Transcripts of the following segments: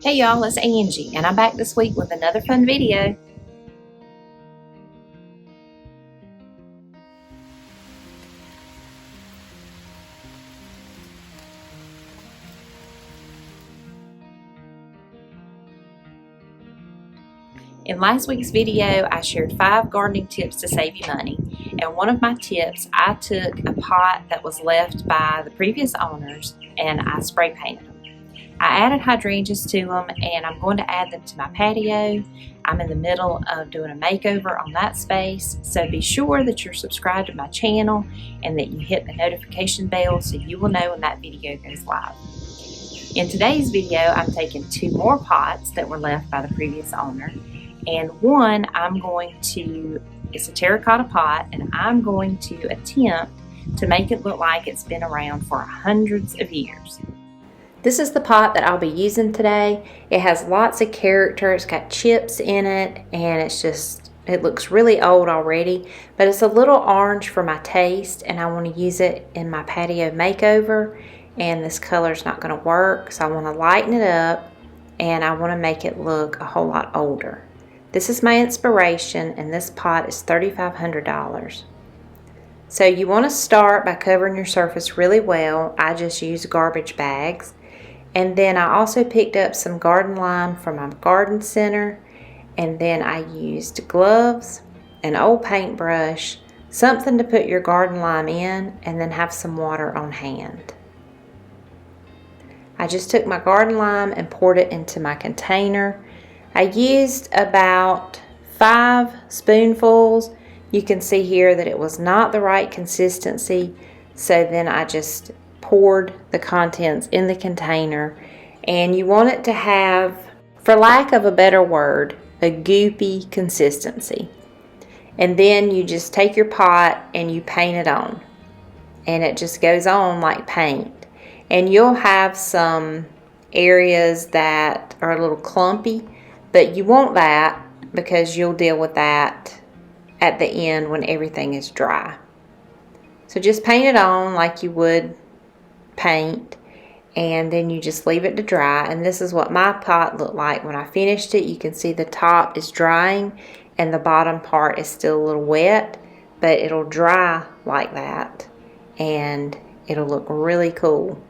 Hey y'all, it's Angie, and I'm back this week with another fun video. In last week's video, I shared 5 gardening tips to save you money, and one of my tips, I took a pot that was left by the previous owners and I spray painted them. I added hydrangeas to them, and I'm going to add them to my patio. I'm in the middle of doing a makeover on that space, so be sure that you're subscribed to my channel and that you hit the notification bell so you will know when that video goes live. In today's video, I'm taking 2 more pots that were left by the previous owner, and one it's a terracotta pot, and I'm going to attempt to make it look like it's been around for hundreds of years. This is the pot that I'll be using today. It has lots of character, it's got chips in it, and it looks really old already, but it's a little orange for my taste, and I want to use it in my patio makeover, and this color's not going to work, so I want to lighten it up, and I want to make it look a whole lot older. This is my inspiration, and this pot is $3,500. So you want to start by covering your surface really well. I just use garbage bags. And then I also picked up some garden lime from my garden center. And then I used gloves, an old paintbrush, something to put your garden lime in, and then have some water on hand. I just took my garden lime and poured it into my container. I used about 5 spoonfuls. You can see here that it was not the right consistency, so then I just poured the contents in the container, and you want it to have, for lack of a better word, a goopy consistency. And then you just take your pot and you paint it on, and it just goes on like paint. And you'll have some areas that are a little clumpy, but you want that because you'll deal with that at the end when everything is dry. So just paint it on like you would paint, and then you just leave it to dry. And this is what my pot looked like when I finished it. You can see the top is drying and the bottom part is still a little wet, but it'll dry like that and it'll look really cool.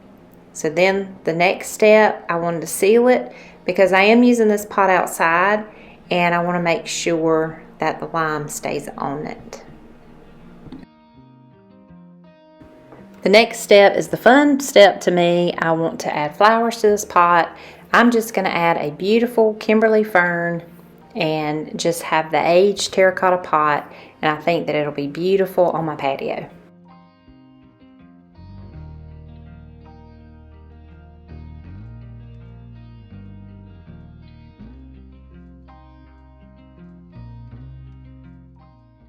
So then the next step, I wanted to seal it because I am using this pot outside, and I want to make sure that the lime stays on it. The next step is the fun step to me. I want to add flowers to this pot. I'm just going to add a beautiful Kimberly fern and just have the aged terracotta pot, and I think that it'll be beautiful on my patio.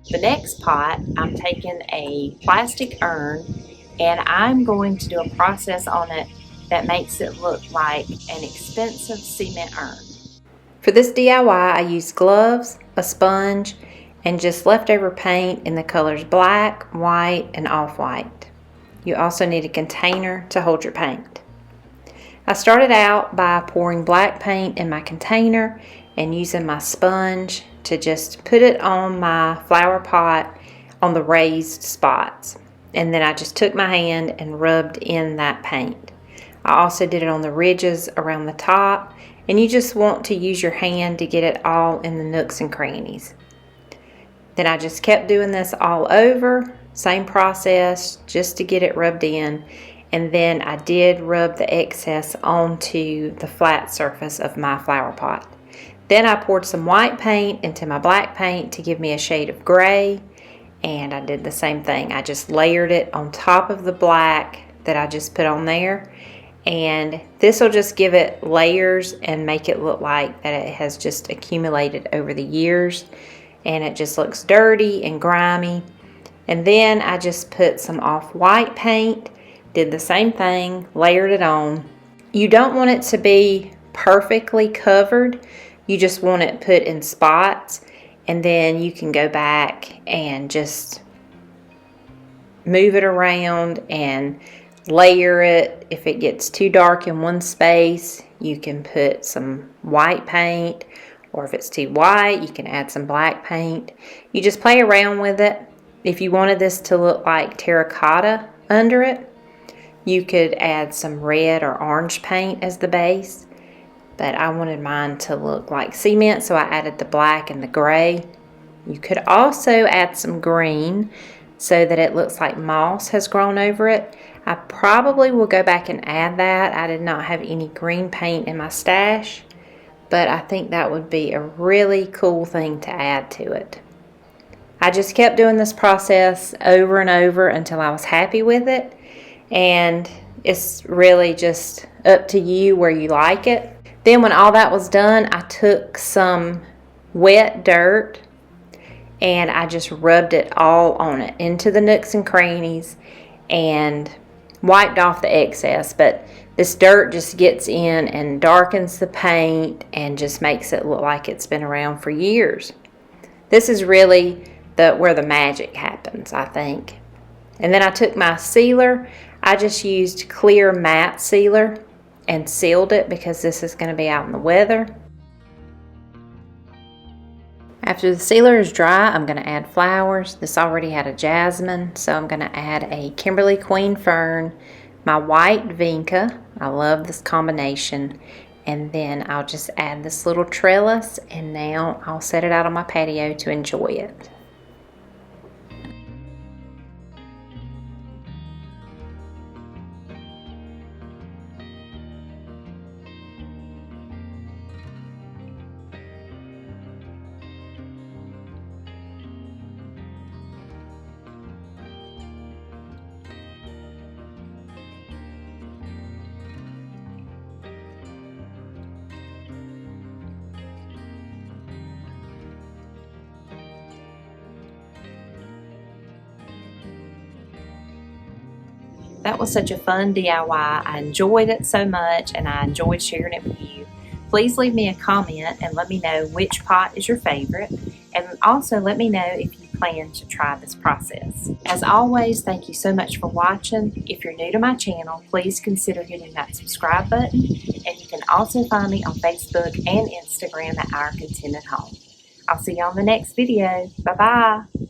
The next pot, I'm taking a plastic urn, and I'm going to do a process on it that makes it look like an expensive cement urn. For this DIY, I used gloves, a sponge, and just leftover paint in the colors black, white, and off-white. You also need a container to hold your paint. I started out by pouring black paint in my container and using my sponge to just put it on my flower pot on the raised spots. And then I just took my hand and rubbed in that paint. I also did it on the ridges around the top, and you just want to use your hand to get it all in the nooks and crannies. Then I just kept doing this all over, same process, just to get it rubbed in. And then I did rub the excess onto the flat surface of my flower pot. Then I poured some white paint into my black paint to give me a shade of gray, and I did the same thing. I just layered it on top of the black that I just put on there, and this will just give it layers and make it look like that it has just accumulated over the years, and it just looks dirty and grimy. And then I just put some off-white paint, did the same thing, layered it on. You don't want it to be perfectly covered. You just want it put in spots, and then you can go back and just move it around and layer it. If it gets too dark in one space, You can put some white paint, or if it's too white, you can add some black paint. You just play around with it. If you wanted this to look like terracotta under it, you could add some red or orange paint as the base. But I wanted mine to look like cement, so I added the black and the gray. You could also add some green so that it looks like moss has grown over it. I probably will go back and add that. I did not have any green paint in my stash, but I think that would be a really cool thing to add to it. I just kept doing this process over and over until I was happy with it, and it's really just up to you where you like it. Then when all that was done, I took some wet dirt and I just rubbed it all on it into the nooks and crannies and wiped off the excess. But this dirt just gets in and darkens the paint and just makes it look like it's been around for years. This is really where the magic happens, I think. And then I took my sealer. I just used clear matte sealer and sealed it because this is going to be out in the weather. After the sealer is dry, I'm going to add flowers. This already had a jasmine, so I'm going to add a Kimberly Queen Fern, my white vinca. I love this combination. And then I'll just add this little trellis, and now I'll set it out on my patio to enjoy it. That was such a fun DIY. I enjoyed it so much, and I enjoyed sharing it with you. Please leave me a comment and let me know which pot is your favorite, and also let me know if you plan to try this process. As always, thank you so much for watching. If you're new to my channel, please consider hitting that subscribe button, and you can also find me on Facebook and Instagram at Our Contented Home. I'll see you on the next video. Bye-bye.